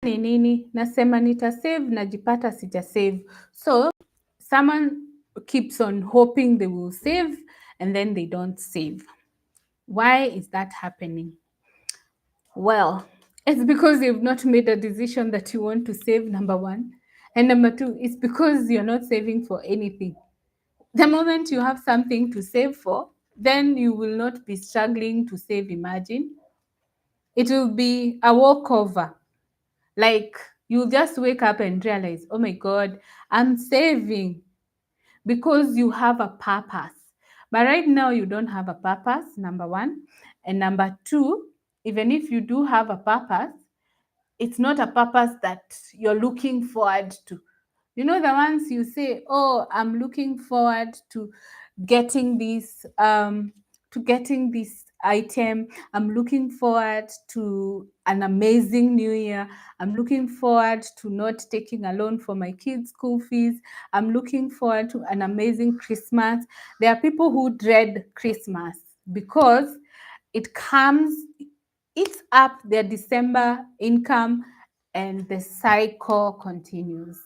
ni nini? Nasema nita save, najipata sija save. So someone keeps on hoping they will save and then they don't save. Why is that happening? Well, it's because you've not made a decision that you want to save, number one. And number two, it's because you're not saving for anything. The moment you have something to save for, then you will not be struggling to save. Imagine. It will be a walkover. Like you'll just wake up and realize, oh my God, I'm saving because you have a purpose. But right now, you don't have a purpose, number one. And number two, even if you do have a purpose, it's not a purpose that you're looking forward to. You know, the ones you say, oh, I'm looking forward to getting this item. I'm looking forward to an amazing new year. I'm looking forward to not taking a loan for my kids' school fees. I'm looking forward to an amazing Christmas. There are people who dread Christmas because it eats up their December income and the cycle continues.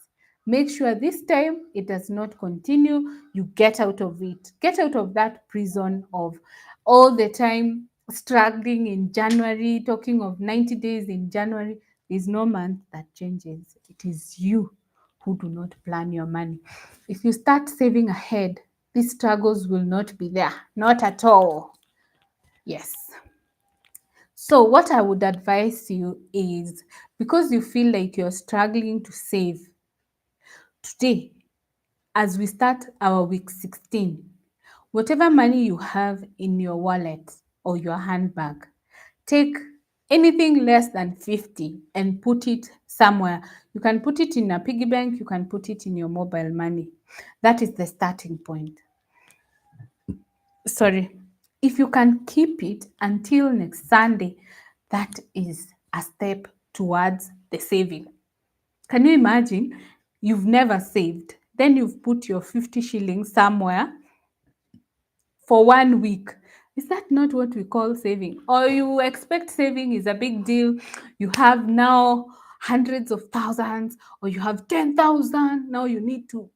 Make sure this time it does not continue. You get out of it. Get out of that prison of all the time struggling in January, talking of 90 days in January. There's no month that changes. It is you who do not plan your money. If you start saving ahead, these struggles will not be there. Not at all. Yes. So what I would advise you is, because you feel like you're struggling to save, today, as we start our week 16, whatever money you have in your wallet or your handbag, take anything less than 50 and put it somewhere. You can put it in a piggy bank, you can put it in your mobile money. That is the starting point. Sorry. If you can keep it until next Sunday, that is a step towards the saving. Can you imagine? You've never saved. Then you've put your 50 shillings somewhere for 1 week. Is that not what we call saving? Or you expect saving is a big deal? You have now hundreds of thousands, or you have 10,000. Now you need to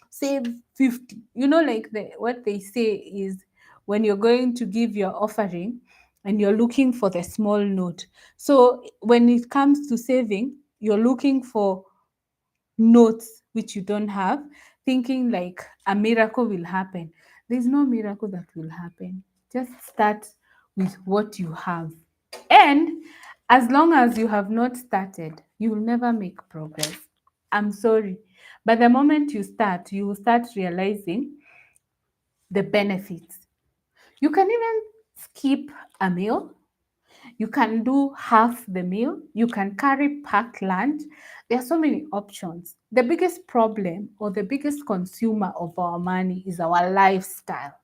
save 50. You know, like what they say is, when you're going to give your offering and you're looking for the small note. So when it comes to saving, you're looking for notes which you don't have, thinking like a miracle will happen. There's no miracle that will happen. Just start with what you have. And as long as you have not started, you will never make progress. I'm sorry. But the moment you start, you will start realizing the benefits. You can even skip a meal. You can do half the meal. You can carry packed lunch. There are so many options. The biggest problem or the biggest consumer of our money is our lifestyle.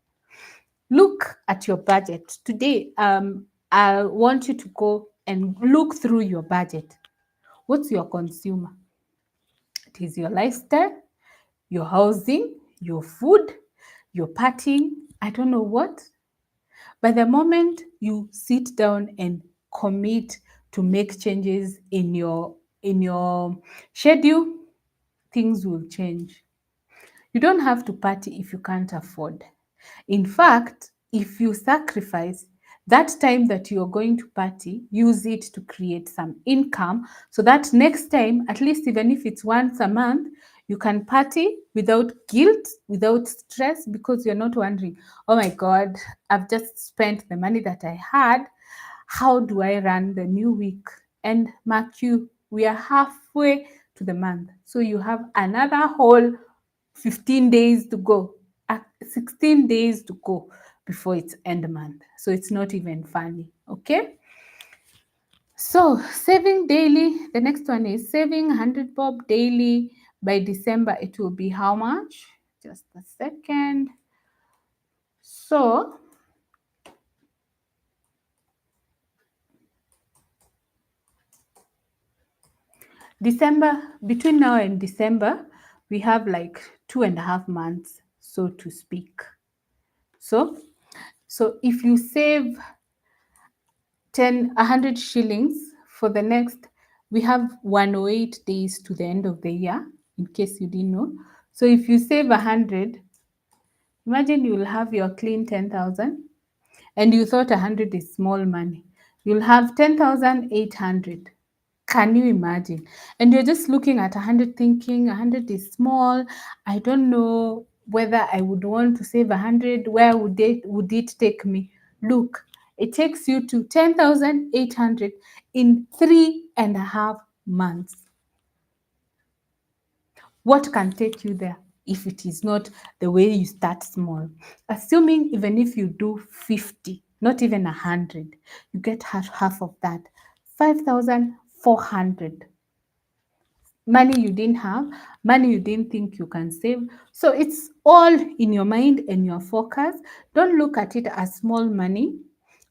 Look at your budget. Today, I want you to go and look through your budget. What's your consumer? It is your lifestyle, your housing, your food, your partying, I don't know what. But the moment you sit down and commit to make changes in your schedule, things will change. You don't have to party if you can't afford. In fact, if you sacrifice that time that you're going to party, use it to create some income so that next time, at least even if it's once a month, you can party without guilt, without stress, because you're not wondering, oh my God, I've just spent the money that I had. How do I run the new week? And mark you, we are halfway to the month. So you have another whole 15 days to go, 16 days to go before it's end month. So it's not even funny, okay? So saving daily, the next one is saving 100 bob daily by December. It will be how much? Just a second. So December, between now and December, we have like 2.5 months, so to speak. So if you save 100 shillings for the next We have 108 days to the end of the year, in case you didn't know. So if you save 100, imagine you'll have your clean 10,000 and you thought 100 is small money. You'll have 10,800. Can you imagine? And you're just looking at 100 thinking 100 is small. I don't know whether I would want to save 100. Where would it take me? Look, it takes you to 10,800 in 3.5 months. What can take you there if it is not the way you start small? Assuming even if you do 50, not even 100, you get half of that, 5,400. Money you didn't have, money you didn't think you can save. So it's all in your mind and your focus. Don't look at it as small money.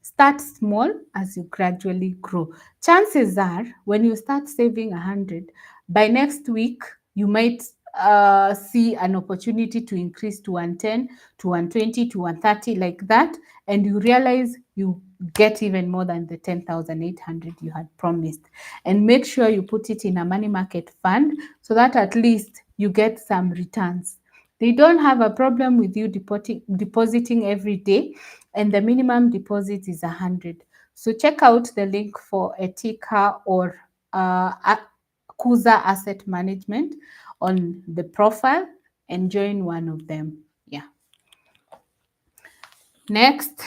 Start small as you gradually grow. Chances are, when you start saving 100, by next week, you might see an opportunity to increase to 110, to 120, to 130, like that. And you realize you get even more than the 10,800 you had promised. And make sure you put it in a money market fund so that at least you get some returns. They don't have a problem with you depositing every day, and the minimum deposit is 100. So check out the link for Etika or Kuza Asset Management on the profile and join one of them. Yeah. Next,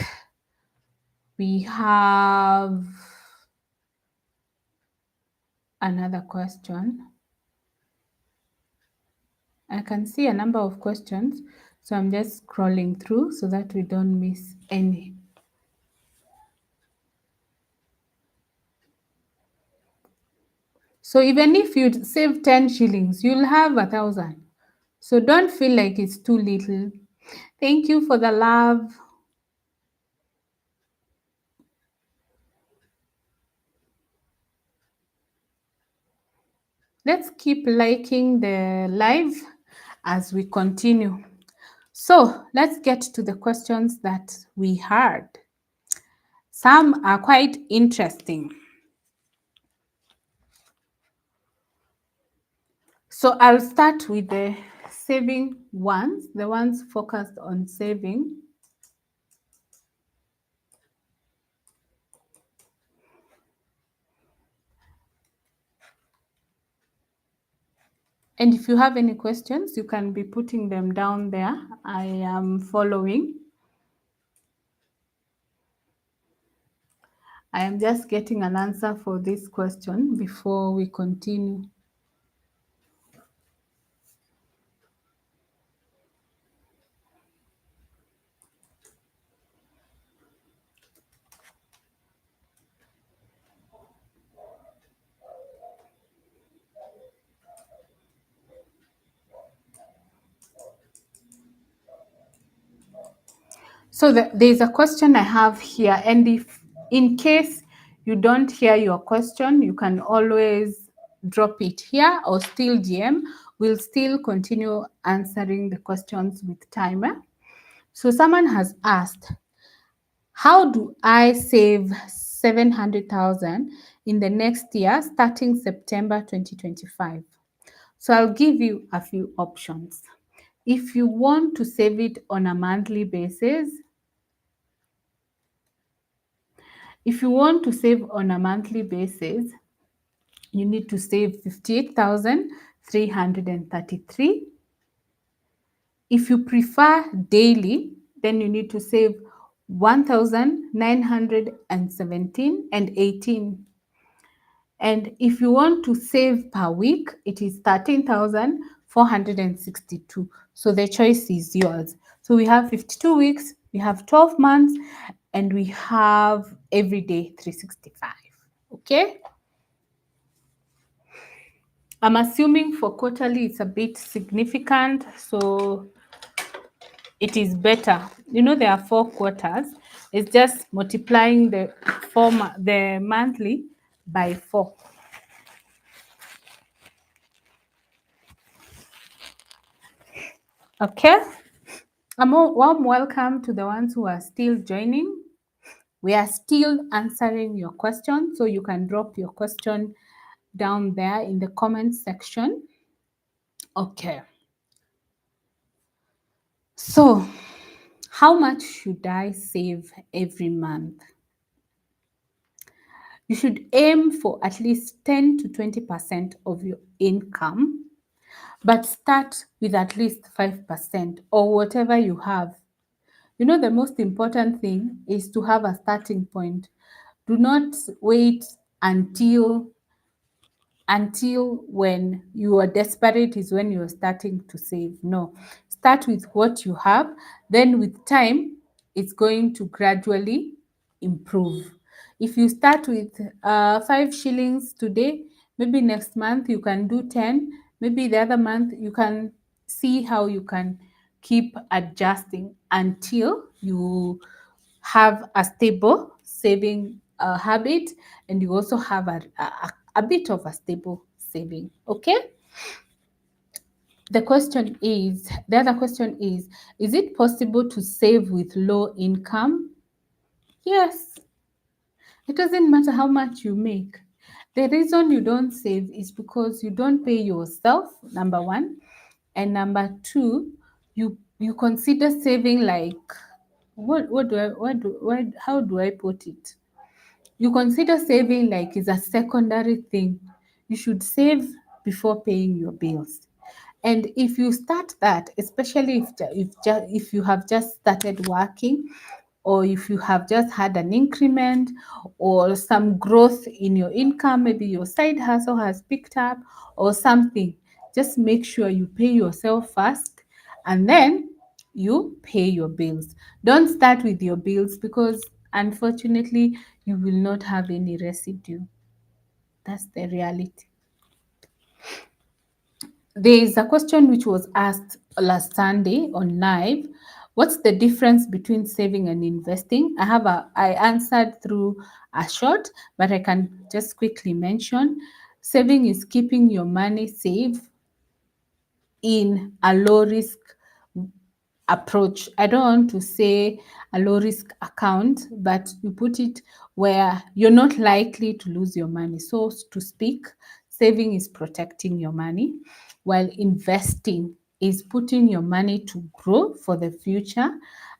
we have another question. I can see a number of questions, so I'm just scrolling through so that we don't miss any. So even if you save 10 shillings, you'll have 1,000. So don't feel like it's too little. Thank you for the love. Let's keep liking the live as we continue. So let's get to the questions that we heard. Some are quite interesting. So I'll start with the saving ones, the ones focused on saving. And if you have any questions, you can be putting them down there. I am following. I am just getting an answer for this question before we continue. So there's a question I have here, and if in case you don't hear your question, you can always drop it here or still DM. We'll still continue answering the questions with timer. So someone has asked, how do I save 700,000 in the next year starting September 2025? So I'll give you a few options. If you want to save it on a monthly basis, you need to save 58,333. If you prefer daily, then you need to save 1,917 and 18. And if you want to save per week, it is 13,462. So the choice is yours. So we have 52 weeks, we have 12 months, and we have every day 365. Okay? I'm assuming for quarterly it's a bit significant, so it is better. You know, there are 4 quarters. It's just multiplying the monthly by 4. Okay? A warm welcome to the ones who are still joining. We are still answering your question, so you can drop your question down there in the comment section. Okay. So, how much should I save every month? You should aim for at least 10 to 20% of your income, but start with at least 5% or whatever you have. You know, the most important thing is to have a starting point. Do not wait until when you are desperate is when you're starting to save. No, start with what you have. Then with time, it's going to gradually improve. If you start with 5 shillings today, maybe next month you can do 10, maybe the other month you can see how you can keep adjusting until you have a stable saving habit, and you also have a bit of a stable saving. Okay. The other question is it possible to save with low income? Yes. It doesn't matter how much you make. The reason you don't save is because you don't pay yourself, number one. And number two, you consider saving like, what do I what do why how do I put it? You consider saving like is a secondary thing. You should save before paying your bills. And if you start that, especially if you have just started working, or if you have just had an increment or some growth in your income, maybe your side hustle has picked up or something, just make sure you pay yourself first and then you pay your bills. Don't start with your bills because unfortunately you will not have any residue. That's the reality. There is a question which was asked last Sunday on live. What's the difference between saving and investing? I answered through a short, but I can just quickly mention saving is keeping your money safe in a low risk approach. I don't want to say a low risk account, but you put it where you're not likely to lose your money. So to speak, saving is protecting your money, while investing is putting your money to grow for the future.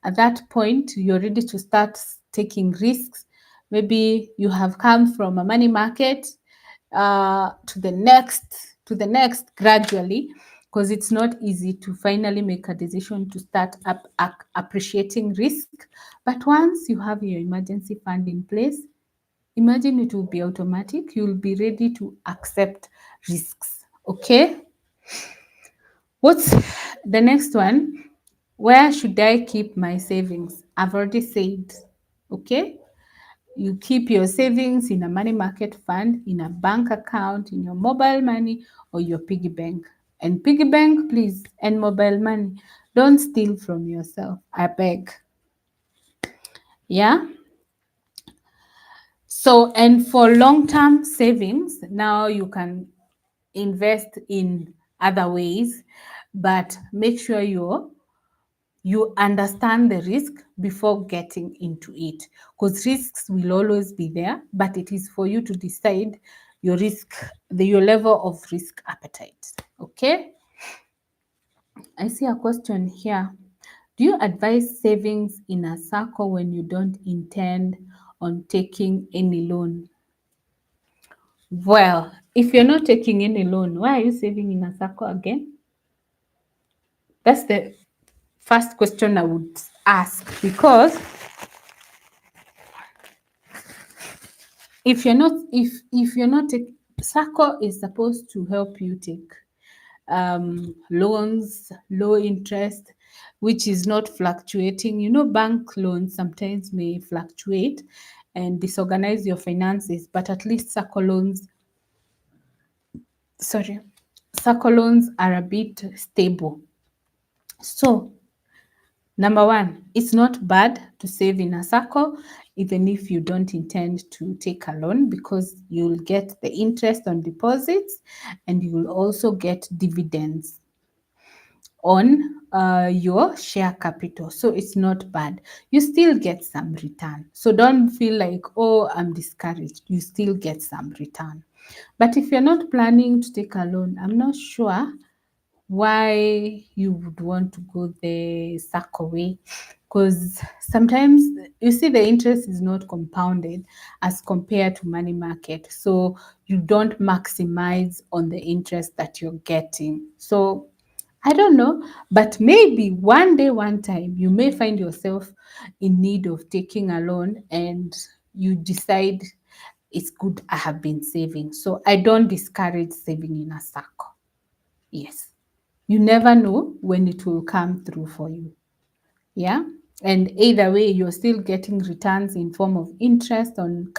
At that point, you're ready to start taking risks. Maybe you have come from a money market to the next gradually, because it's not easy to finally make a decision to start appreciating risk. But once you have your emergency fund in place, imagine it will be automatic. You'll be ready to accept risks. Okay. What's the next one? Where should I keep my savings? I've already said. Okay. You keep your savings in a money market fund, in a bank account, in your mobile money, or your piggy bank. And piggy bank, please, and mobile money. Don't steal from yourself. I beg. Yeah. So, and for long term savings, now you can invest in other ways, but make sure you understand the risk before getting into it, because risks will always be there, but it is for you to decide your level of risk appetite. Okay. I see a question here. Do you advise savings in a circle when you don't intend on taking any loan? Well, if you're not taking any loan, why are you saving in a circle again? That's the first question I would ask, because if you're not SACCO is supposed to help you take loans, low interest, which is not fluctuating. You know, bank loans sometimes may fluctuate and disorganize your finances, but at least sorry, SACCO loans are a bit stable. So number one, it's not bad to save in a SACCO, even if you don't intend to take a loan, because you'll get the interest on deposits and you will also get dividends on your share capital. So it's not bad. You still get some return. So don't feel like, oh, I'm discouraged. You still get some return. But if you're not planning to take a loan, I'm not sure why you would want to go the SACCO way, because sometimes you see the interest is not compounded as compared to money market, so you don't maximize on the interest that you're getting. So I don't know, but maybe one day, one time, you may find yourself in need of taking a loan and you decide it's good I have been saving. So I don't discourage saving in a SACCO. Yes. You never know when it will come through for you. Yeah. And either way, you're still getting returns in form of interest on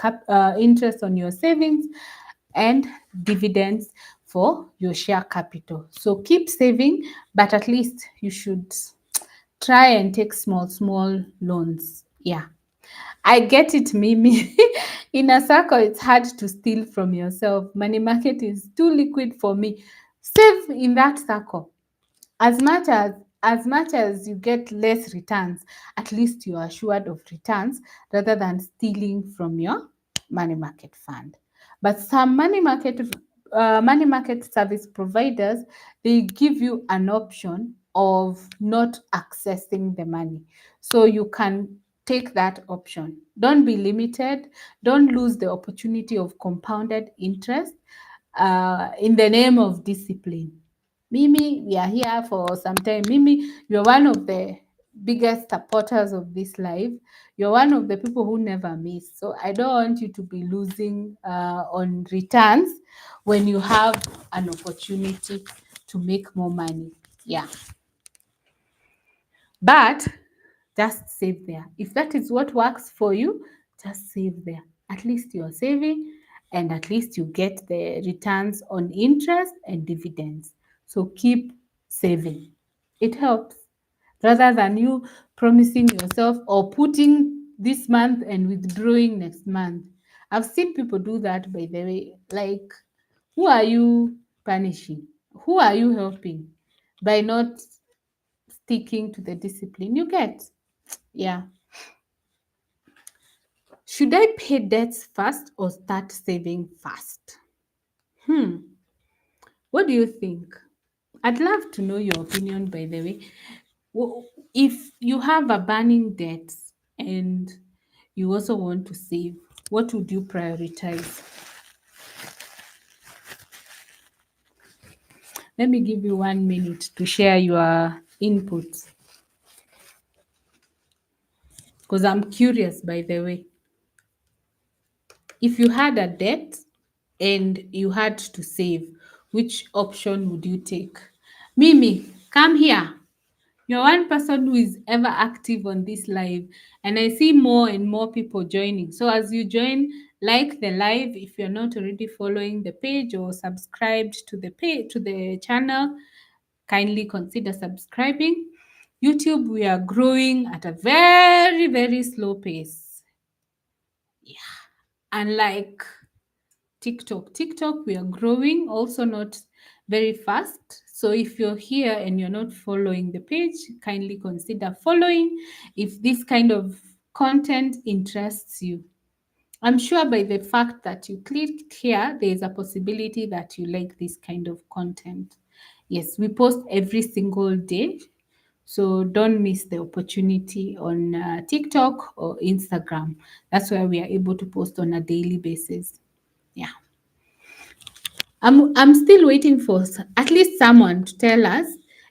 your savings and dividends for your share capital. So keep saving, but at least you should try and take small loans. Yeah. I get it, Mimi. In a circle, it's hard to steal from yourself. Money market is too liquid for me. Save in that circle. As much as you get less returns, at least you are assured of returns rather than stealing from your money market fund. But some money market service providers, they give you an option of not accessing the money, so you can take that option. Don't be limited. Don't lose the opportunity of compounded interest in the name of discipline. Mimi, we are here for some time. Mimi, you're one of the biggest supporters of this life. You're one of the people who never miss. So I don't want you to be losing on returns when you have an opportunity to make more money. Yeah. But just save there. If that is what works for you, just save there. At least you're saving and at least you get the returns on interest and dividends. So keep saving. It helps rather than you promising yourself or putting this month and withdrawing next month. I've seen people do that, by the way. Like, who are you punishing? Who are you helping by not sticking to the discipline you get? Yeah. Should I pay debts first or start saving fast? What do you think? I'd love to know your opinion, by the way. If you have a burning debt and you also want to save, what would you prioritize? Let me give you 1 minute to share your inputs because I'm curious, by the way. If you had a debt and you had to save, which option would you take? Mimi, come here. You're one person who is ever active on this live, and I see more and more people joining. So as you join, like the live if you're not already following the page or subscribed to the page to the channel, kindly consider subscribing. YouTube, we are growing at a very slow pace. Yeah. Unlike TikTok, we are growing, also not very fast. So if you're here and you're not following the page, kindly consider following if this kind of content interests you. I'm sure by the fact that you clicked here, there is a possibility that you like this kind of content. Yes, we post every single day. So don't miss the opportunity on TikTok or Instagram. That's where we are able to post on a daily basis. Yeah. I'm still waiting for at least someone to tell us,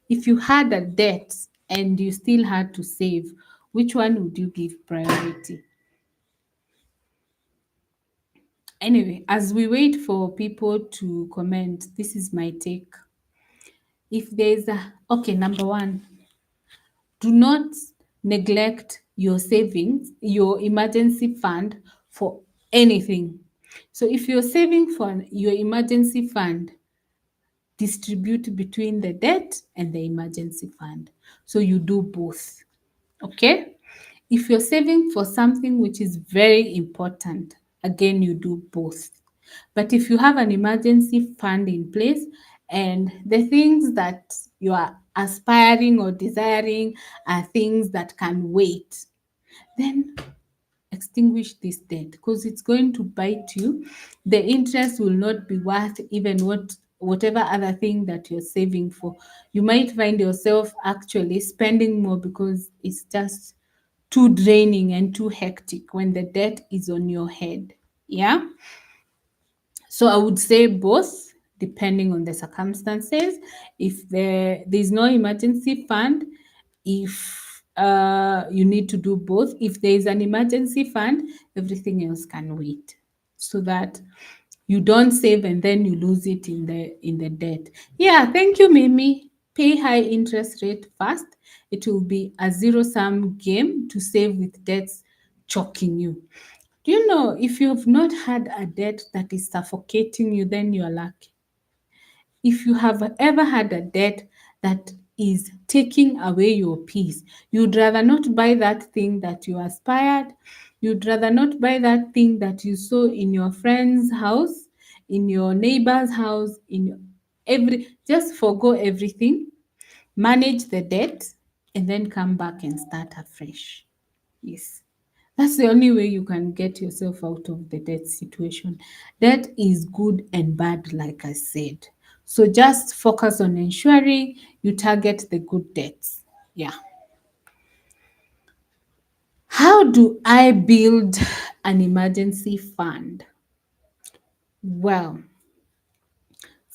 if you had a debt and you still had to save, which one would you give priority? Anyway, as we wait for people to comment, this is my take. If there's a okay, number one, do not neglect your savings, your emergency fund for anything. So if you're saving for your emergency fund, distribute between the debt and the emergency fund. So you do both. Okay? If you're saving for something which is very important, again, you do both. But if you have an emergency fund in place and the things that you are aspiring or desiring are things that can wait, then extinguish this debt, because it's going to bite you. The interest will not be worth even whatever other thing that you're saving for. You might find yourself actually spending more because it's just too draining and too hectic when the debt is on your head. Yeah. So I would say both, depending on the circumstances. If there's no emergency fund, if you need to do both. If there is an emergency fund, everything else can wait, so that you don't save and then you lose it in the debt. Yeah, thank you, Mimi. Pay high interest rate fast. It will be a zero sum game to save with debts choking you. Do you know, if you have not had a debt that is suffocating you, then you are lucky. If you have ever had a debt that is taking away your peace, you'd rather not buy that thing that you aspired, you'd rather not buy that thing that you saw in your friend's house, in your neighbor's house, just forgo everything, manage the debt, and then come back and start afresh. Yes. That's the only way you can get yourself out of the debt situation. Debt is good and bad, like I said. So just focus on ensuring you target the good debts. Yeah. How do I build an emergency fund? Well,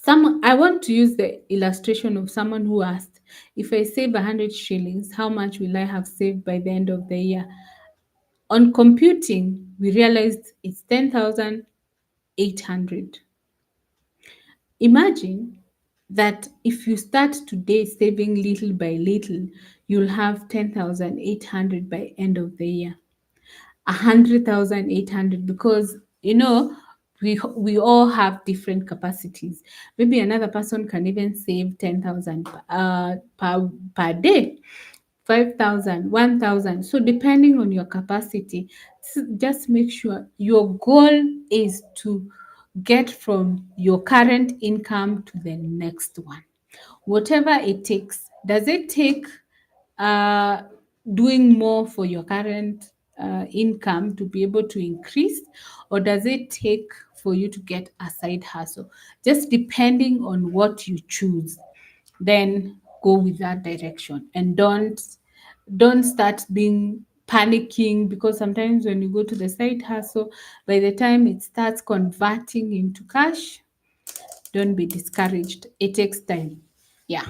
I want to use the illustration of someone who asked, if I save 100 shillings, how much will I have saved by the end of the year? On computing, we realized it's 10,800. Imagine that if you start today saving little by little, you'll have 10,800 by end of the year. 100,800, because we all have different capacities. Maybe another person can even save 10,000 per day, 5,000, 1,000. So depending on your capacity, just make sure your goal is to get from your current income to the next one. Whatever it takes. Does it take uh, doing more for your current income to be able to increase, or does it take for you to get a side hustle? Just depending on what you choose, then go with that direction, and don't start being panicking, because sometimes when you go to the side hustle, by the time it starts converting into cash, don't be discouraged. It takes time. Yeah.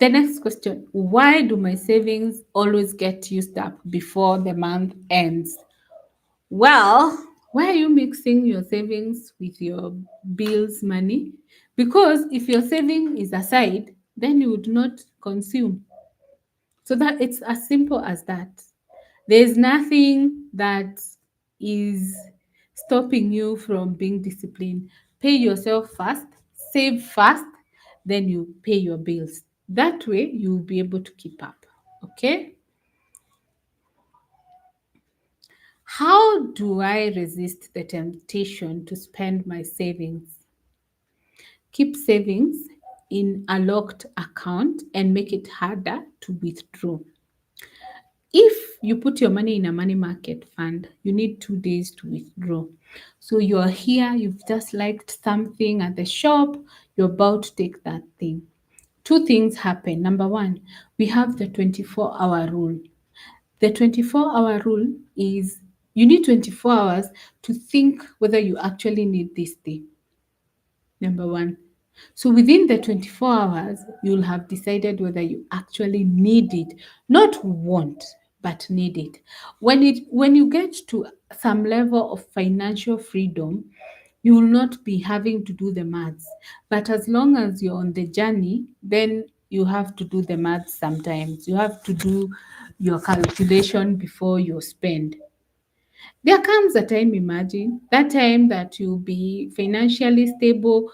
The next question: why do my savings always get used up before the month ends? Well, why are you mixing your savings with your bills money? Because if your saving is aside, then you would not consume. So that it's as simple as that. There's nothing that is stopping you from being disciplined. Pay yourself first, save fast, then you pay your bills. That way you'll be able to keep up. Okay? How do I resist the temptation to spend my savings? Keep savings in a locked account and make it harder to withdraw. If you put your money in a money market fund, you need 2 days to withdraw. So you're here, you've just liked something at the shop, you're about to take that thing. Two things happen. Number one, we have the 24-hour rule. The 24-hour rule is you need 24 hours to think whether you actually need this thing. Number one. So within the 24 hours, you'll have decided whether you actually need it, not want, but need it. When you get to some level of financial freedom, you will not be having to do the maths. But as long as you're on the journey, then you have to do the maths sometimes. You have to do your calculation before you spend. There comes a time, imagine, that time that you'll be financially stable,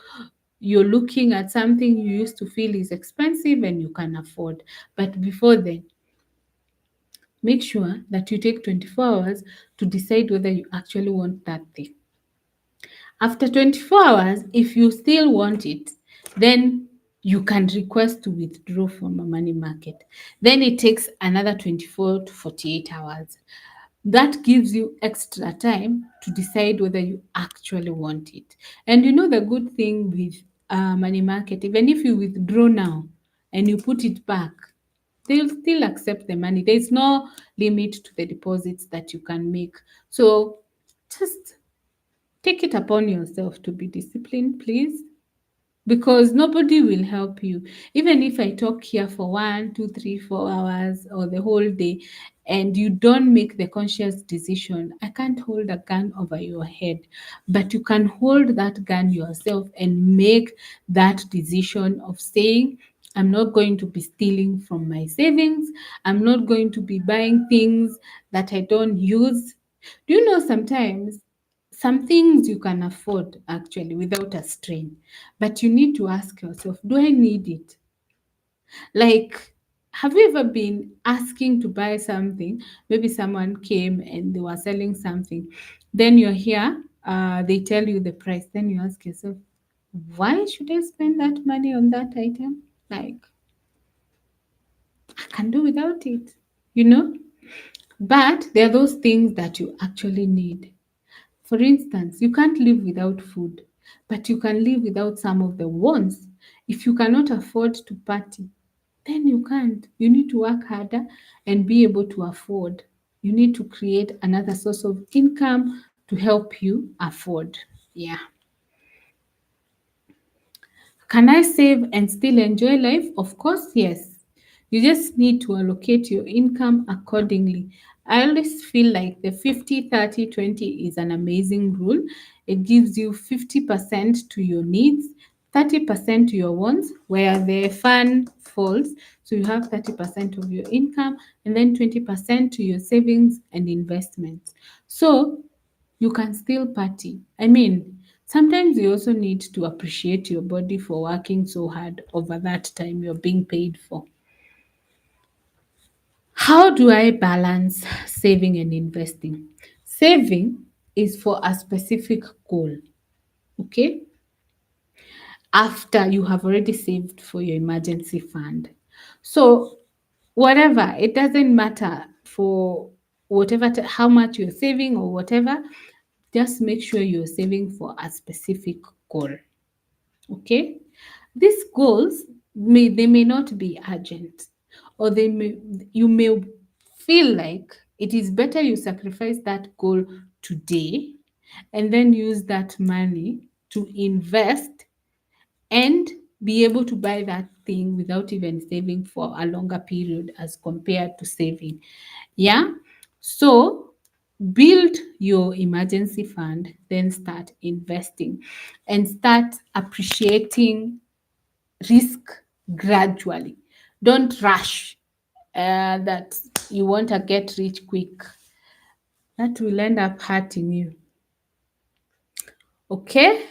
you're looking at something you used to feel is expensive and you can afford. But before then, make sure that you take 24 hours to decide whether you actually want that thing. After 24 hours, if you still want it, then you can request to withdraw from a money market. Then it takes another 24 to 48 hours. That gives you extra time to decide whether you actually want it. And you know the good thing with money market, even if you withdraw now and you put it back, they'll still accept the money. There's no limit to the deposits that you can make. So just take it upon yourself to be disciplined, please, because nobody will help you. Even if I talk here for 1, 2, 3, 4 hours or the whole day, and you don't make the conscious decision, I can't hold a gun over your head, but you can hold that gun yourself and make that decision of saying, I'm not going to be stealing from my savings. I'm not going to be buying things that I don't use. Do you know sometimes some things you can afford actually without a strain, but you need to ask yourself, do I need it? Like, have you ever been asking to buy something? Maybe someone came and they were selling something. Then you're here, they tell you the price. Then you ask yourself, why should I spend that money on that item? Like, I can do without it, you know? But there are those things that you actually need. For instance, you can't live without food, but you can live without some of the wants. If you cannot afford to party, then you can't. You need to work harder and be able to afford. You need to create another source of income to help you afford. Yeah. Can I save and still enjoy life? Of course, yes. You just need to allocate your income accordingly. I always feel like the 50-30-20 is an amazing rule. It gives you 50% to your needs, 30% to your wants, where the fun falls. So you have 30% of your income and then 20% to your savings and investments. So you can still party. I mean, sometimes you also need to appreciate your body for working so hard over that time you're being paid for. How do I balance saving and investing? Saving is for a specific goal, okay? After you have already saved for your emergency fund. So, whatever, it doesn't matter for whatever, how much you're saving or whatever, just make sure you're saving for a specific goal. Okay, these goals may not be urgent, or they may you may feel like it is better you sacrifice that goal today and then use that money to invest and be able to buy that thing without even saving for a longer period as compared to saving. Yeah. So build your emergency fund, then start investing and start appreciating risk gradually. Don't rush that you want to get rich quick. That will end up hurting you. Okay.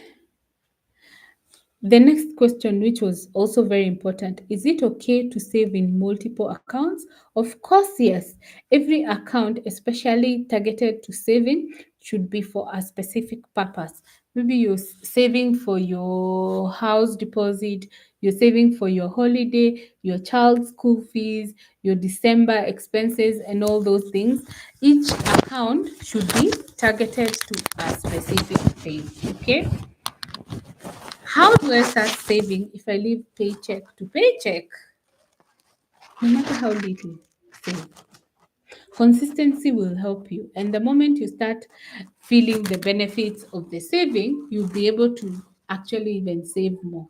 The next question, which was also very important, is it okay to save in multiple accounts? Of course, yes. Every account, especially targeted to saving, should be for a specific purpose. Maybe you're saving for your house deposit, you're saving for your holiday, your child's school fees, your December expenses, and all those things. Each account should be targeted to a specific thing. Okay. How do I start saving if I live paycheck to paycheck? No matter how little, save. Consistency will help you. And the moment you start feeling the benefits of the saving, you'll be able to actually even save more.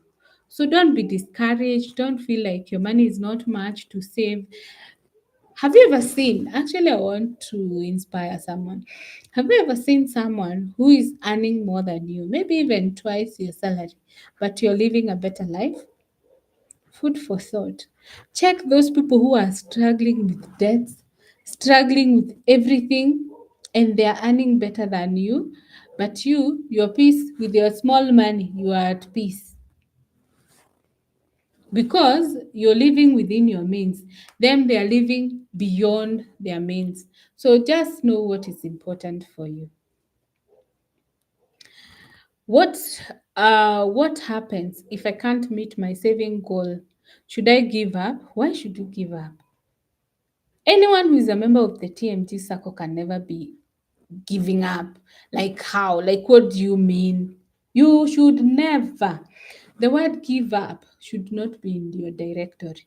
So don't be discouraged. Don't feel like your money is not much to save. Have you ever seen, actually, I want to inspire someone. Have you ever seen someone who is earning more than you, maybe even twice your salary, but you're living a better life? Food for thought. Check those people who are struggling with debts, struggling with everything, and they are earning better than you. But your peace with your small money, you are at peace because you're living within your means. Them, they are living beyond their means. So just know what is important for you. What what happens if I can't meet my saving goal? Should I give up? Why should you give up? Anyone who is a member of the TMT circle can never be giving up. Like how? Like what do you mean? You should never. The word give up should not be in your directory.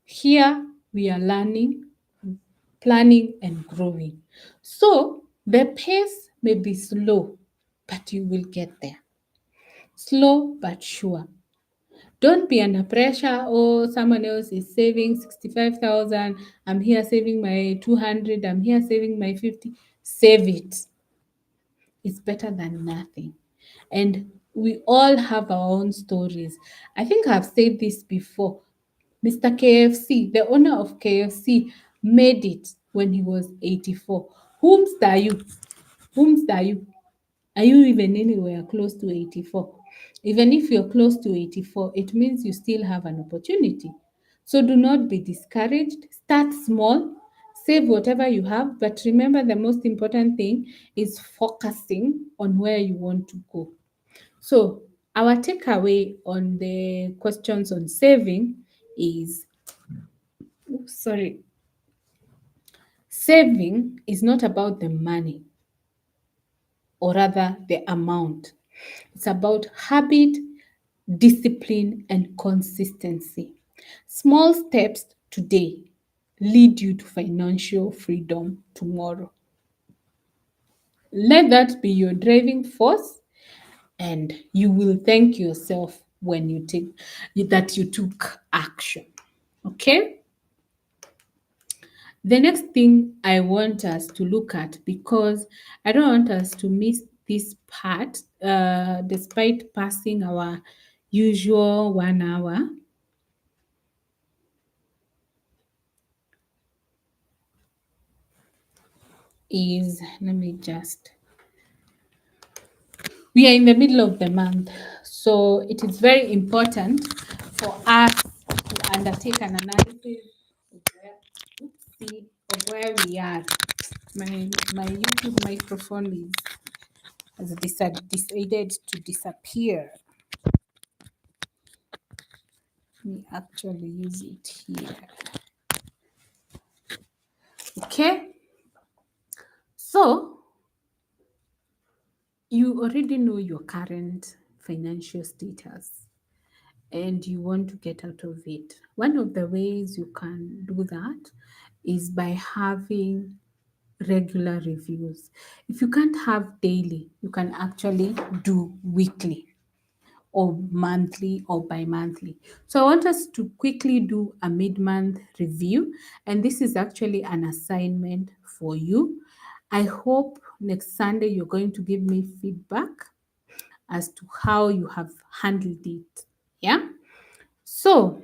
Here we are learning, planning, and growing. So the pace may be slow, but you will get there. Slow but sure. Don't be under pressure. Oh, someone else is saving 65,000. I'm here saving my 200. I'm here saving my 50. Save it. It's better than nothing. And we all have our own stories. I think I've said this before. Mr. KFC, the owner of KFC, made it when he was 84. Whomst are you? Whomst are you? Are you even anywhere close to 84? Even if you're close to 84, it means you still have an opportunity. So do not be discouraged. Start small, save whatever you have, but remember the most important thing is focusing on where you want to go. So, our takeaway on the questions on saving is sorry, saving is not about the money or rather the amount. It's about habit, discipline, and consistency. Small steps today lead you to financial freedom tomorrow. Let that be your driving force, and you will thank yourself when you take that you took action. Okay? The next thing I want us to look at, because I don't want us to miss this part, despite passing our usual 1 hour, is let me just we are in the middle of the month, so it is very important for us to undertake an analysis of where, oopsie, of where we are. My YouTube microphone has decided to disappear. Let me actually use it here. Okay, so you already know your current financial status and you want to get out of it. One of the ways you can do that is by having regular reviews. If you can't have daily, you can actually do weekly or monthly or bi-monthly. So I want us to quickly do a mid-month review, and this is actually an assignment for you. I hope next Sunday you're going to give me feedback as to how you have handled it. Yeah. So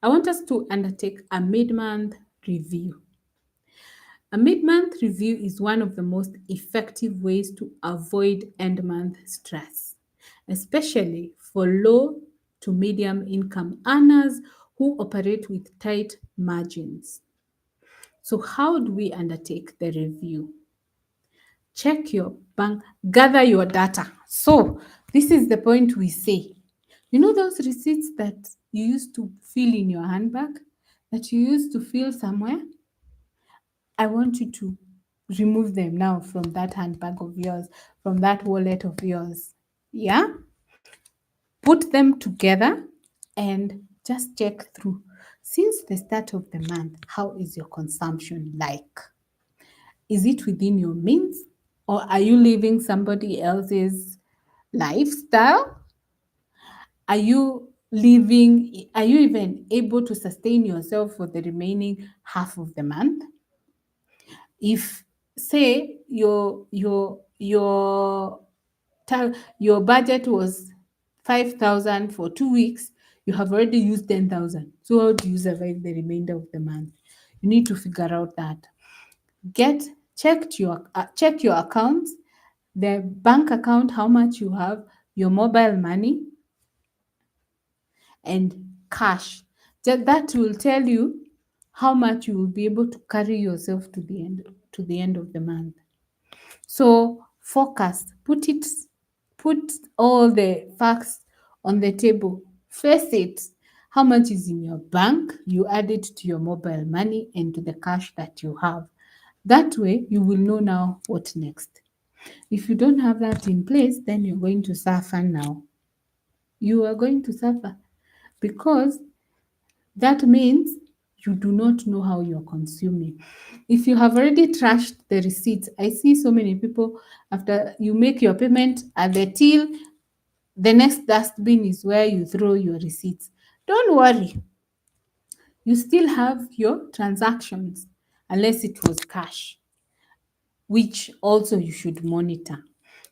I want us to undertake a mid-month review. A mid-month review is one of the most effective ways to avoid end-month stress, especially for low to medium income earners who operate with tight margins. So how do we undertake the review? Check your bank, gather your data. So this is the point we say. You know those receipts that you used to feel in your handbag, that you used to feel somewhere? I want you to remove them now from that handbag of yours, from that wallet of yours. Yeah? Put them together and just check through. Since the start of the month, how is your consumption like? Is it within your means or are you living somebody else's lifestyle? Are you even able to sustain yourself for the remaining half of the month? If say your budget was 5,000 for 2 weeks, you have already used 10,000. So how do you survive the remainder of the month? You need to figure out that. Get check your accounts, the bank account, how much you have, your mobile money, and cash. That will tell you how much you will be able to carry yourself to the end of the month. So Focus. Put all the facts on the table. Face it. How much is in your bank? You add it to your mobile money and to the cash that you have. That way, you will know now what next. If you don't have that in place, then you're going to suffer now. You are going to suffer because that means you do not know how you're consuming. If you have already trashed the receipts, I see so many people after you make your payment at the till, the next dustbin is where you throw your receipts. Don't worry, you still have your transactions unless it was cash, which also you should monitor.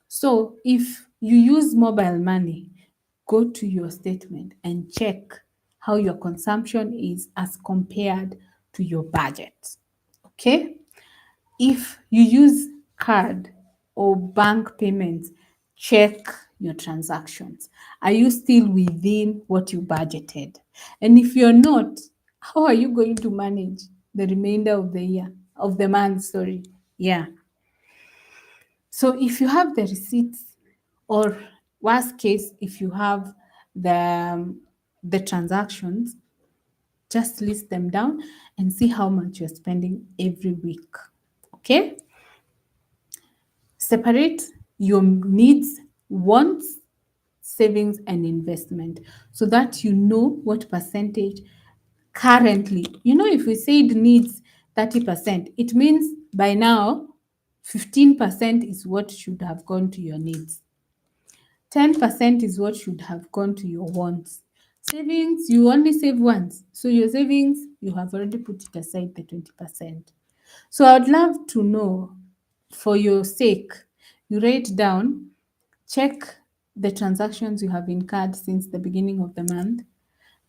So if you use mobile money, go to your statement and check how your consumption is as compared to your budget. Okay? If you use card or bank payments, check your transactions. Are you still within what you budgeted? And if you're not, how are you going to manage the remainder of the year, of the month? Sorry. Yeah. So if you have the receipts, or worst case, if you have the transactions, just list them down and see how much you're spending every week. Okay? Separate your needs, wants, savings, and investment so that you know what percentage currently. If we said needs 30%, it means by now 15% is what should have gone to your needs. 10% is what should have gone to your wants. Savings, you only save once. So your savings, you have already put it aside the 20%. So I'd love to know, for your sake, you write down, check the transactions you have incurred since the beginning of the month.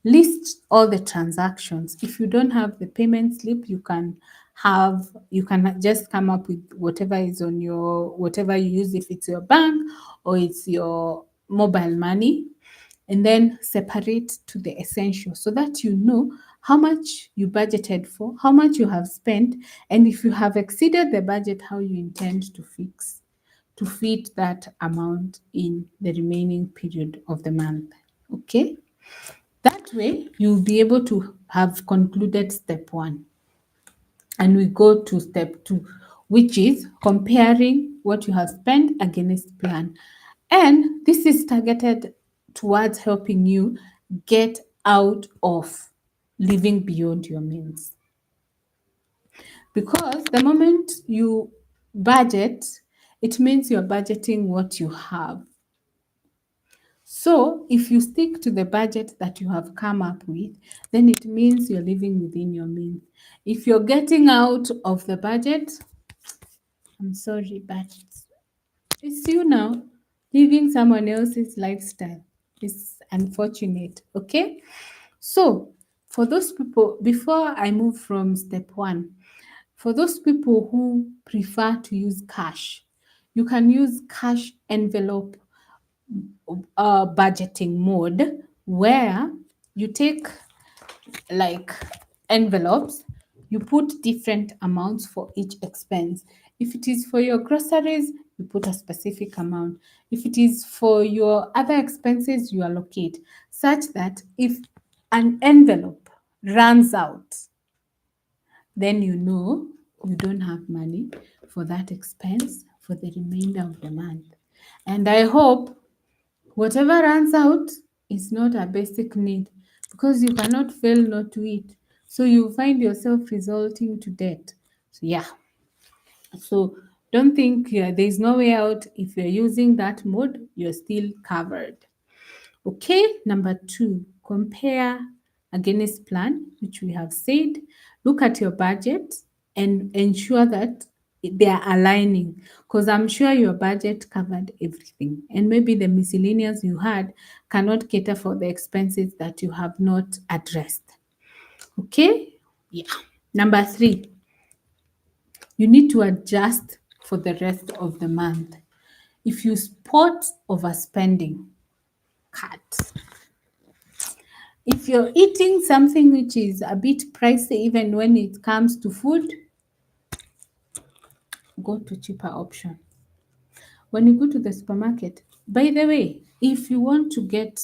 List all the transactions. If you don't have the payment slip, you can just come up with whatever is on your, whatever you use, if it's your bank or it's your mobile money, and then separate to the essential so that you know how much you budgeted for, how much you have spent, and if you have exceeded the budget, how you intend to fit that amount in the remaining period of the month. Okay? That way, you'll be able to have concluded step one. And we go to step two, which is comparing what you have spent against plan. And this is targeted towards helping you get out of living beyond your means. Because the moment you budget, it means you're budgeting what you have. So if you stick to the budget that you have come up with, then it means you're living within your means. If you're getting out of the budget, I'm sorry, but it's you now living someone else's lifestyle. It's unfortunate, okay? So for those people, before I move from step one, for those people who prefer to use cash, you can use cash envelope budgeting mode, where you take like envelopes, you put different amounts for each expense. If it is for your groceries, you put a specific amount. If it is for your other expenses, you allocate, such that if an envelope runs out, then you know you don't have money for that expense for the remainder of the month. And I hope whatever runs out is not a basic need, because you cannot fail not to eat. So you find yourself resulting to debt. So yeah. So don't think there's no way out. If you're using that mode, you're still covered. Okay, number two, compare against plan, which we have said. Look at your budget and ensure that they are aligning, because I'm sure your budget covered everything, and maybe the miscellaneous you had cannot cater for the expenses that you have not addressed. Okay, yeah. Number three, you need to adjust for the rest of the month. If you spot overspending, cut. If you're eating something which is a bit pricey, even when it comes to food, go to cheaper option. when you go to the supermarket. By the way, if you want to get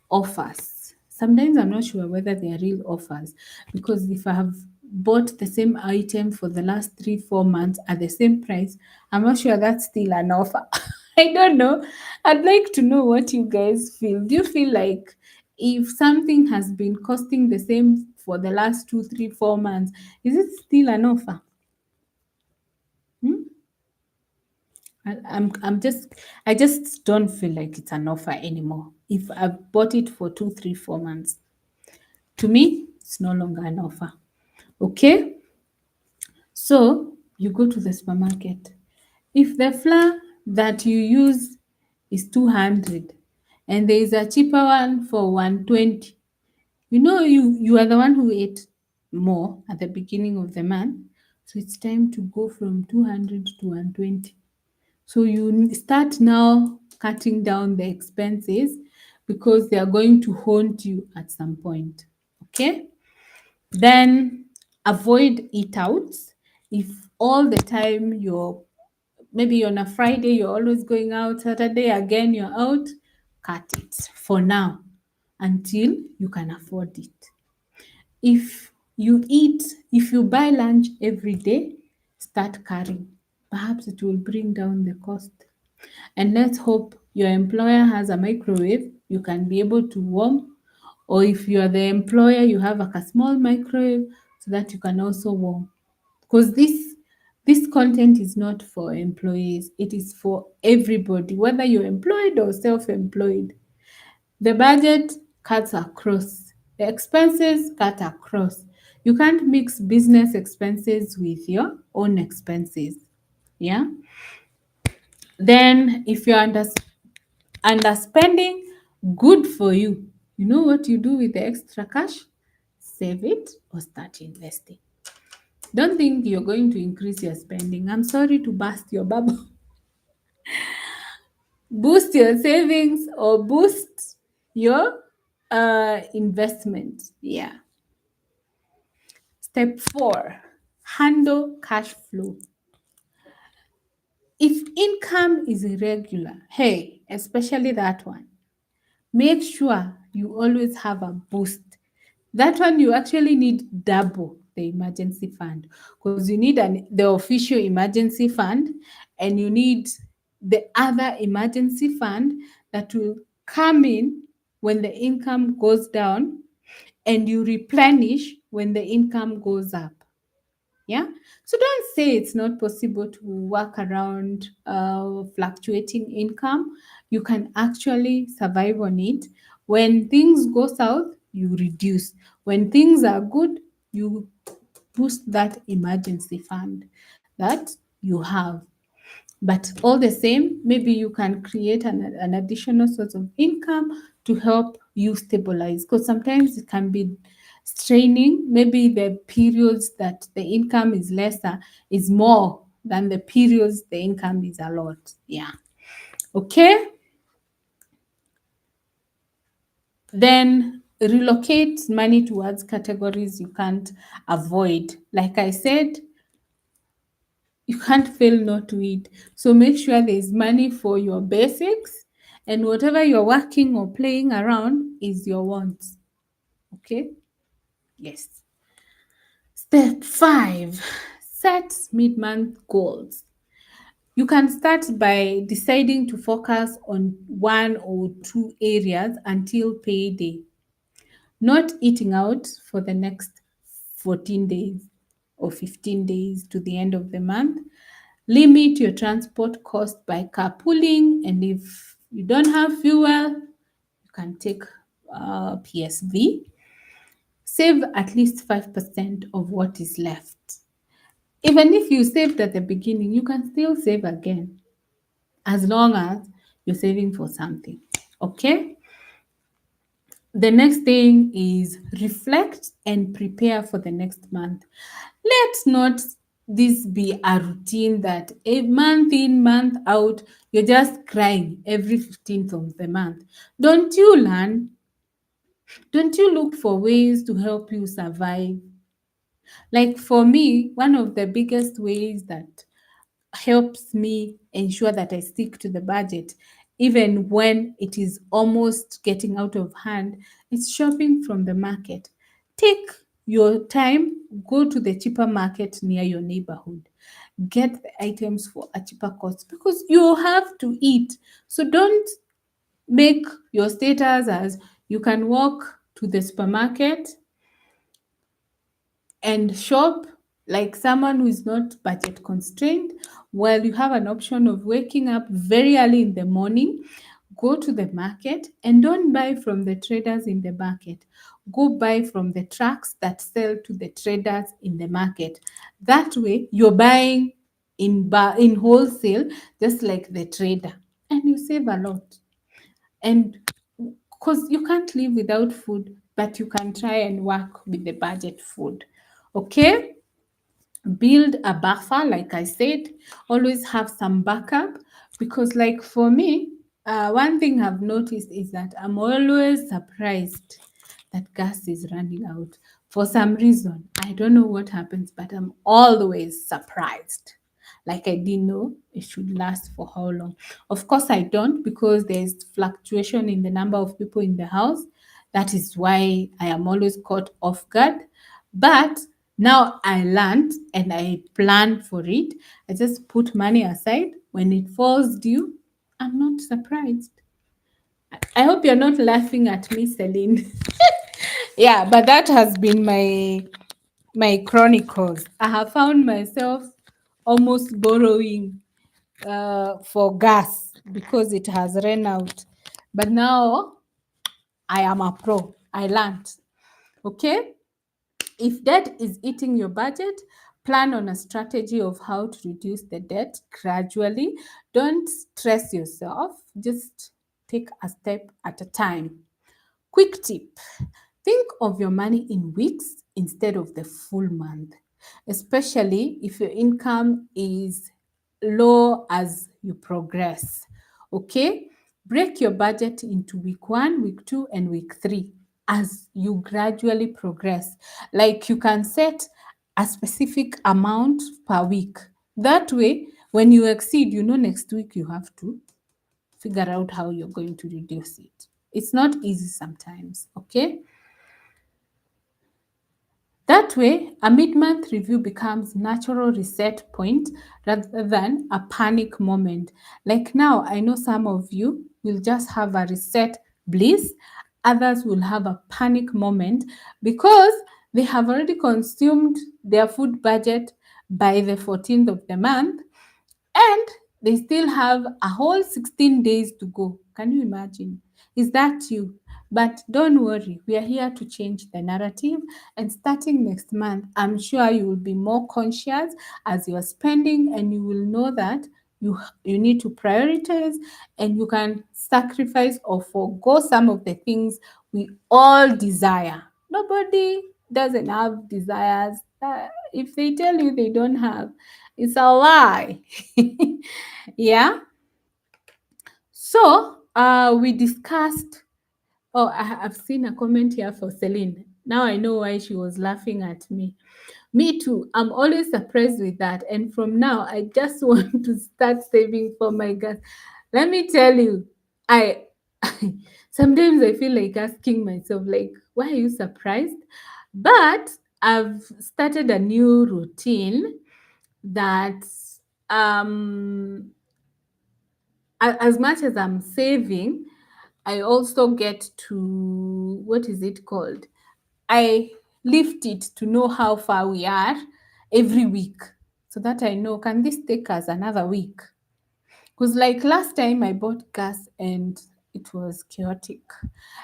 offers, sometimes I'm not sure whether they are real offers, because if I have bought the same item for the last 3 4 months at the same price, I'm not sure that's still an offer. I don't know. I'd like to know what you guys feel. Do you feel like if something has been costing the same for the last 2 3 4 months, is it still an offer? Hmm? I just don't feel like it's an offer anymore. If I've bought it for 2 3 4 months, to me, it's no longer an offer. Okay? So you go to the supermarket. If the flour that you use is 200 and there is a cheaper one for 120, you are the one who ate more at the beginning of the month. So it's time to go from 200 to 120. So you start now cutting down the expenses because they are going to haunt you at some point. Okay? Then avoid eat outs. If all the time maybe on a Friday you're always going out, Saturday again you're out, cut it for now until you can afford it. If you buy lunch every day, start carrying. Perhaps it will bring down the cost. And let's hope your employer has a microwave you can be able to warm, or if you are the employer, you have like a small microwave so that you can also warm. Because this content is not for employees, it is for everybody, whether you're employed or self-employed. The budget cuts across, the expenses cut across. You can't mix business expenses with your own expenses. Yeah. Then if you're underspending, good for you. You know what you do with the extra cash? Save it or start investing. Don't think you're going to increase your spending. I'm sorry to burst your bubble. Boost your savings or boost your investment. Yeah. Step 4, handle cash flow. If income is irregular, hey, especially that one, make sure you always have a boost. That one you actually need double the emergency fund, because you need the official emergency fund and you need the other emergency fund that will come in when the income goes down and you replenish when the income goes up. Yeah. So don't say it's not possible to work around fluctuating income. You can actually survive on it. When things go south, you reduce. When things are good, you boost that emergency fund that you have. But all the same, maybe you can create an additional source of income to help you stabilize, because sometimes it can be straining. Maybe the periods that the income is lesser is more than the periods the income is a lot. Yeah. Okay. Then relocate money towards categories you can't avoid. Like I said, you can't fail not to eat. So make sure there's money for your basics, and whatever you're working or playing around is your wants. Okay? Yes. Step 5, set mid month goals. You can start by deciding to focus on one or two areas until payday, not eating out for the next 14 days or 15 days to the end of the month. Limit your transport cost by carpooling, and if you don't have fuel, you can take PSV. Save at least 5% of what is left. Even if you saved at the beginning, you can still save again as long as you're saving for something. Okay? The next thing is reflect and prepare for the next month. Let's not this be a routine that a month in, month out, you're just crying every 15th of the month. Don't you learn? Don't you look for ways to help you survive? Like for me, one of the biggest ways that helps me ensure that I stick to the budget even when it is almost getting out of hand. It's shopping from the market. Take your time, go to the cheaper market near your neighborhood. Get the items for a cheaper cost because you have to eat. So don't make your status as you can walk to the supermarket and shop like someone who is not budget constrained, while you have an option of waking up very early in the morning, go to the market and don't buy from the traders in the market. Go buy from the trucks that sell to the traders in the market. That way, you're buying in wholesale, just like the trader, and you save a lot. And because you can't live without food, but you can try and work with the budget food. Okay? Build a buffer, like I said, always have some backup because, like for me, one thing I've noticed is that I'm always surprised that gas is running out for some reason. I don't know what happens, but I'm always surprised. Like I didn't know it should last for how long. Of course, I don't because there's fluctuation in the number of people in the house. That is why I am always caught off guard. But now I learned and I plan for it. I just put money aside. When it falls due, I'm not surprised. I hope you're not laughing at me, Celine. Yeah, but that has been my chronicles. I have found myself almost borrowing for gas because it has run out. But now I am a pro. I learned. Okay? If debt is eating your budget, plan on a strategy of how to reduce the debt gradually. Don't stress yourself, just take a step at a time. Quick tip: think of your money in weeks instead of the full month, especially if your income is low as you progress. Okay? Break your budget into week 1, week 2, and week 3 as you gradually progress. Like you can set a specific amount per week. That way, when you exceed, you know next week you have to figure out how you're going to reduce it. It's not easy sometimes, okay? That way, a mid-month review becomes natural reset point rather than a panic moment. Like now, I know some of you will just have a reset bliss, others will have a panic moment because they have already consumed their food budget by the 14th of the month and they still have a whole 16 days to go. Can you imagine? Is that you? But don't worry, we are here to change the narrative. And starting next month, I'm sure you will be more conscious as you are spending, and you will know that you need to prioritize and you can sacrifice or forego some of the things we all desire. Nobody doesn't have desires. If they tell you they don't have, it's a lie. Yeah. So we discussed. Oh, I've seen a comment here for Celine. Now I know why she was laughing at me. Me too. I'm always surprised with that. And from now, I just want to start saving for my gas. Let me tell you, I sometimes I feel like asking myself, like, why are you surprised? But I've started a new routine that um as much as I'm saving, I also get to, what is it called? I lift it to know how far we are every week so that I know, can this take us another week? Because like last time I bought gas and it was chaotic.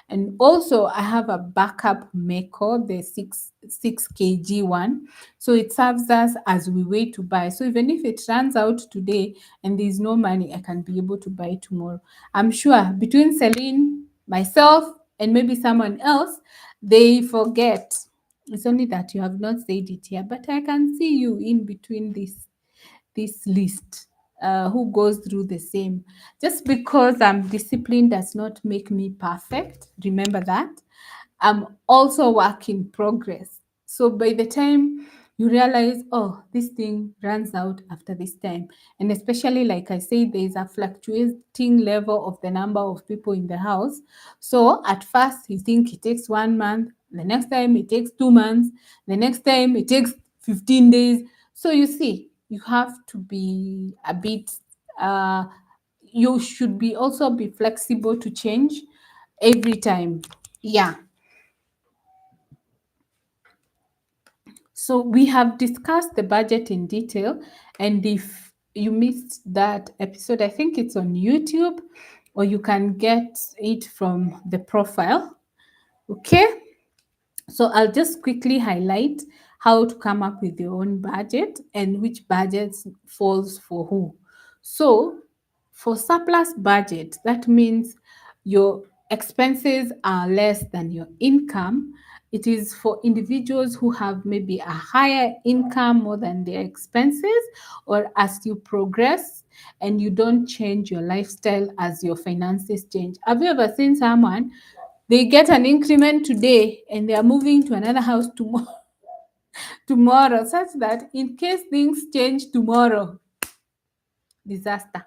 And also I have a backup Meko, the 6 kg one. So it serves us as we wait to buy. So even if it runs out today and there's no money, I can be able to buy tomorrow. I'm sure between Celine, myself, and maybe someone else, they forget. It's only that you have not said it here, but I can see you in between this list who goes through the same. Just because I'm disciplined does not make me perfect. Remember that. I'm also work in progress. So by the time You realize, oh, this thing runs out after this time. And especially, like I said, there is a fluctuating level of the number of people in the house. So at first, you think it takes 1 month, the next time it takes 2 months, the next time it takes 15 days. So you see, you have to be a bit, uh, you should be also be flexible to change every time. Yeah. So we have discussed the budget in detail, and if you missed that episode, I think it's on YouTube, or you can get it from the profile. Okay, so I'll just quickly highlight how to come up with your own budget and which budget falls for who. So for surplus budget, that means your expenses are less than your income. It is for individuals who have maybe a higher income more than their expenses, or as you progress and you don't change your lifestyle as your finances change. Have you ever seen someone, they get an increment today and they are moving to another house tomorrow, tomorrow, such that in case things change tomorrow, disaster.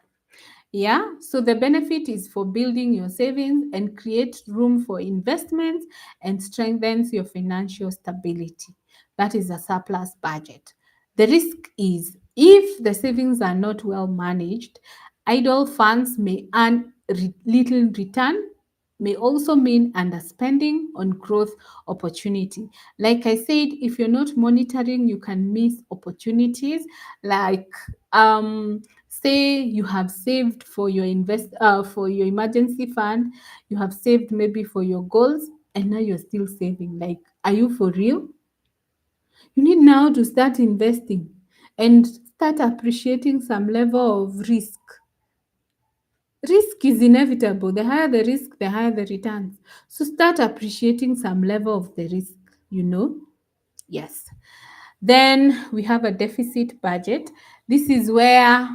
Yeah, so the benefit is for building your savings and create room for investments and strengthens your financial stability. That is a surplus budget. The risk is if the savings are not well managed, idle funds may earn little return, may also mean underspending on growth opportunity. Like I said, if you're not monitoring, you can miss opportunities like say you have saved for your for your emergency fund, you have saved maybe for your goals, and now you're still saving. Like, are you for real? You need now to start investing and start appreciating some level of risk. Risk is inevitable. The higher the risk, the higher the returns. So start appreciating some level of the risk, you know? Yes. Then we have a deficit budget. This is where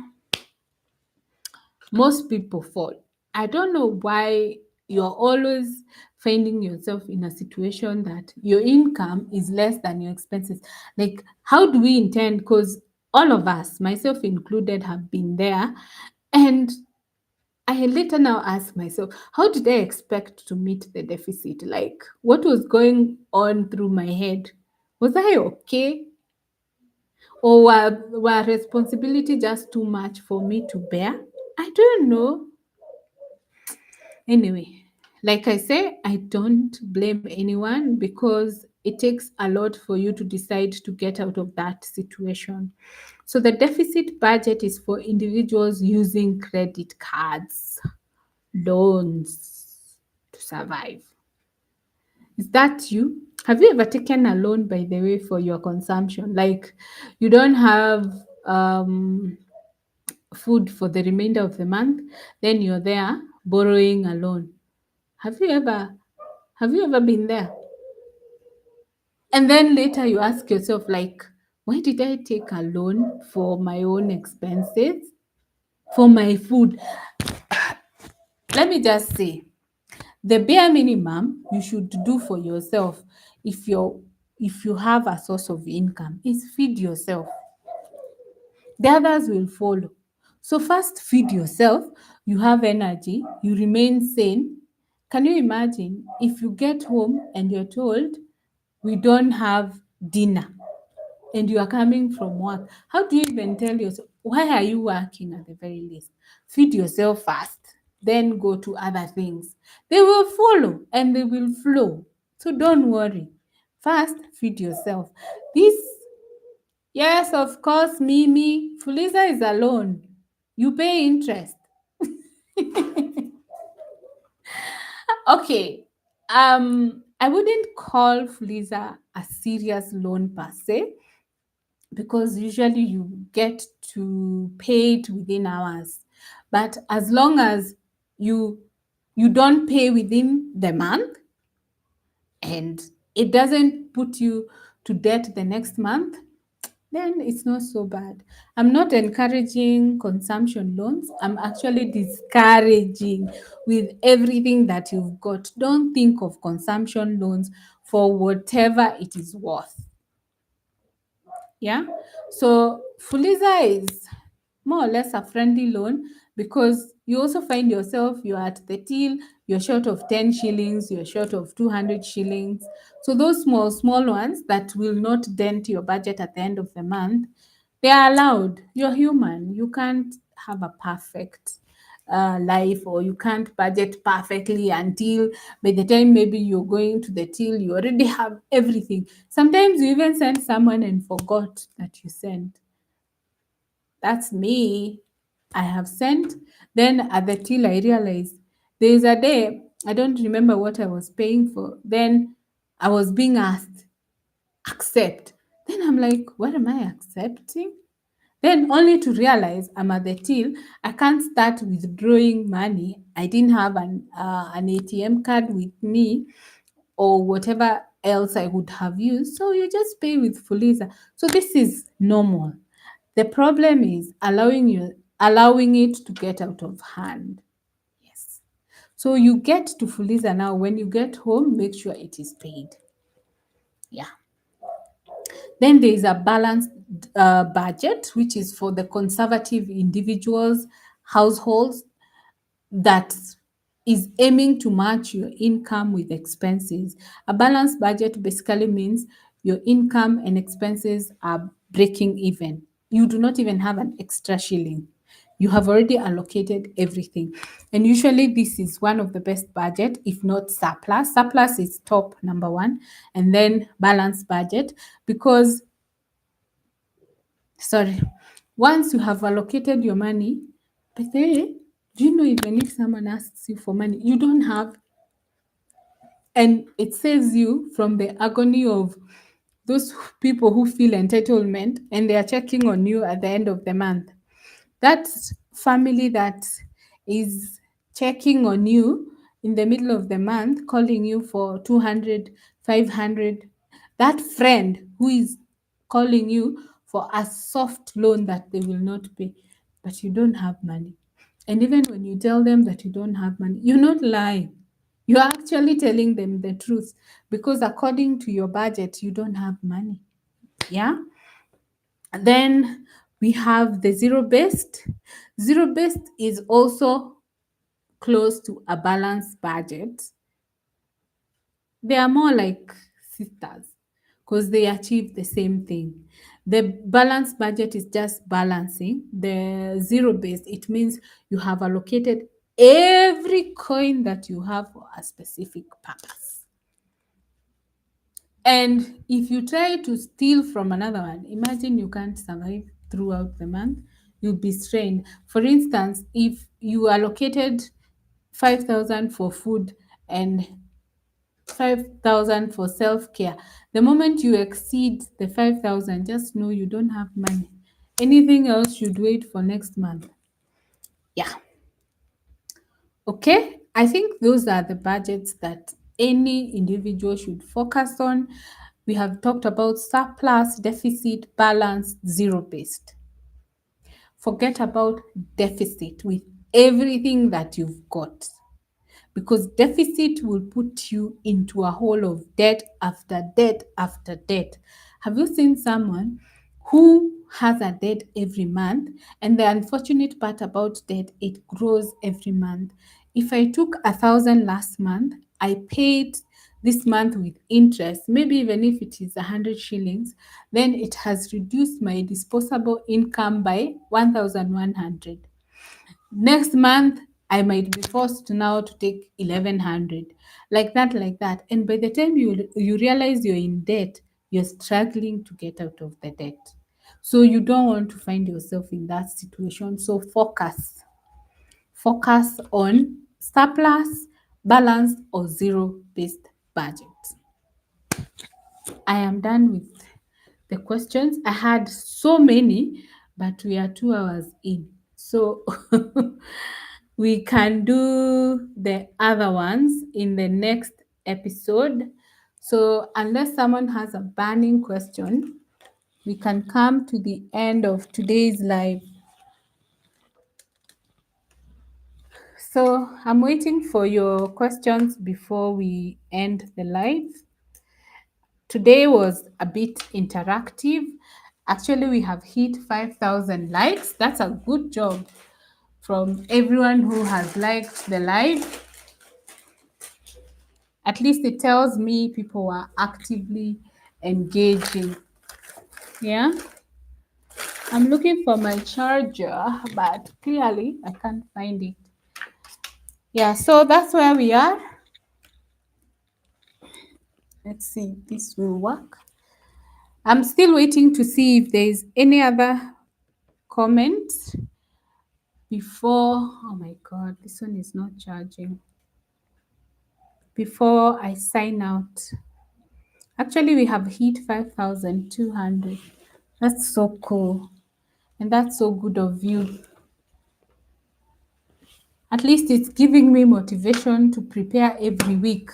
most people fall. I don't know why you're always finding yourself in a situation that your income is less than your expenses. Like, how do we intend? Because all of us, myself included, have been there. And I later now ask myself, how did I expect to meet the deficit? Like, what was going on through my head? Was I okay? Or were responsibility just too much for me to bear? I don't know. Anyway, like I say, I don't blame anyone because it takes a lot for you to decide to get out of that situation. So the deficit budget is for individuals using credit cards, loans to survive. Is that you? Have you ever taken a loan, by the way, for your consumption? Like, you don't have food for the remainder of the month, then you're there borrowing a loan. Have you ever have you ever been there? And then later you ask yourself, like, why did I take a loan for my own expenses, for my food? Let me just say, the bare minimum you should do for yourself, if you have a source of income, is feed yourself. The others will follow. So first feed yourself, you have energy, you remain sane. Can you imagine if you get home and you're told we don't have dinner and you are coming from work? How do you even tell yourself, why are you working at the very least? Feed yourself first, then go to other things. They will follow and they will flow. So don't worry. First, feed yourself. This, yes, of course, Mimi, Fuliza is alone. You pay interest. Okay. I wouldn't call Fuliza a serious loan per se, because usually you get to pay it within hours. But as long as you you don't pay within the month and it doesn't put you to debt the next month, then it's not so bad. I'm not encouraging consumption loans. I'm actually discouraging with everything that you've got. Don't think of consumption loans for whatever it is worth. Yeah. So Fuliza is more or less a friendly loan because you also find yourself you're at the till, you're short of 10 shillings, you're short of 200 shillings. So those small ones that will not dent your budget at the end of the month, they are allowed. You're human. You can't have a perfect life, or you can't budget perfectly until by the time maybe you're going to the till you already have everything. Sometimes you even send someone and forgot that you sent. That's me. I have sent. Then at the till I realized there is a day I don't remember what I was paying for. Then I was being asked accept. Then I'm like, what am I accepting? Then only to realize I'm at the till, I can't start withdrawing money. I didn't have an ATM card with me or whatever else I would have used. So you just pay with Fuliza. So this is normal. The problem is allowing it to get out of hand. Yes. So you get to Fuliza now. When you get home, make sure it is paid. Yeah. Then there is a balanced budget, which is for the conservative individuals, households that is aiming to match your income with expenses. A balanced budget basically means your income and expenses are breaking even. You do not even have an extra shilling. You have already allocated everything. And usually this is one of the best budget, if not surplus. Surplus is top number one, and then balanced budget because sorry, once you have allocated your money, but then do you know even if someone asks you for money, you don't have, and it saves you from the agony of those people who feel entitlement and they are checking on you at the end of the month. That family that is checking on you in the middle of the month, calling you for 200, 500. That friend who is calling you for a soft loan that they will not pay, but you don't have money. And even when you tell them that you don't have money, you're not lying. You're actually telling them the truth because according to your budget, you don't have money. Yeah. Then we have the zero based. Zero based is also close to a balanced budget. They are more like sisters because they achieve the same thing. The balanced budget is just balancing. The zero based, it means you have allocated every coin that you have for a specific purpose. And if you try to steal from another one, imagine you can't survive throughout the month. You'll be strained. For instance, if you allocated 5,000 for food and 5,000 for self-care, the moment you exceed the 5,000, just know you don't have money. Anything else should wait for next month. Yeah. Okay. I think those are the budgets that any individual should focus on. We have talked about surplus, deficit, balance, zero based. Forget about deficit with everything that you've got because deficit will put you into a hole of debt after debt after debt. Have you seen someone who has a debt every month? And the unfortunate part about debt, it grows every month. If I took 1,000 last month, I paid this month with interest, maybe even if it is 100 shillings, then it has reduced my disposable income by 1,100. Next month, I might be forced now to take 1,100, like that. And by the time you realize you're in debt, you're struggling to get out of the debt. So you don't want to find yourself in that situation. So focus on surplus, balanced, or zero based budget. I am done with the questions. I had so many, but we are 2 hours in. So we can do the other ones in the next episode. So, unless someone has a burning question, we can come to the end of today's live. So, I'm waiting for your questions before we end the live. Today was a bit interactive. Actually, we have hit 5,000 likes. That's a good job from everyone who has liked the live. At least it tells me people are actively engaging. Yeah. I'm looking for my charger, but clearly I can't find it. Yeah, so that's where we are. Let's see if this will work. I'm still waiting to see if there's any other comments before. Oh my god, this one is not charging. Before I sign out. Actually, we have hit 5,200. That's so cool. And that's so good of you. At least it's giving me motivation to prepare every week.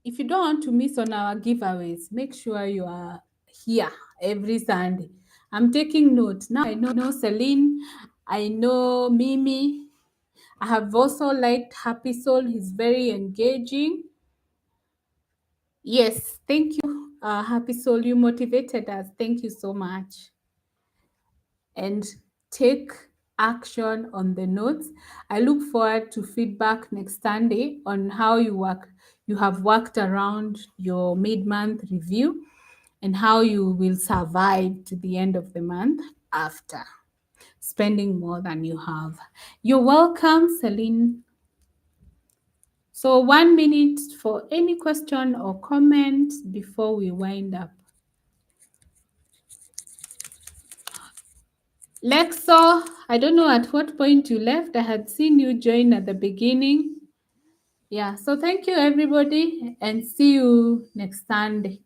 If you don't want to miss on our giveaways, make sure you are here every Sunday. I'm taking notes. Now I know Celine, I know Mimi. I have also liked Happy Soul. He's very engaging. Yes, thank you, Happy Soul. You motivated us. Thank you so much. And take action on the notes. I look forward to feedback next Sunday on how you have worked around your mid-month review and how you will survive to the end of the month after spending more than you have. You're welcome, Celine. So 1 minute for any question or comment before we wind up. Lexo, I don't know at what point you left. I had seen you join at the beginning. Yeah, so thank you everybody and see you next Sunday.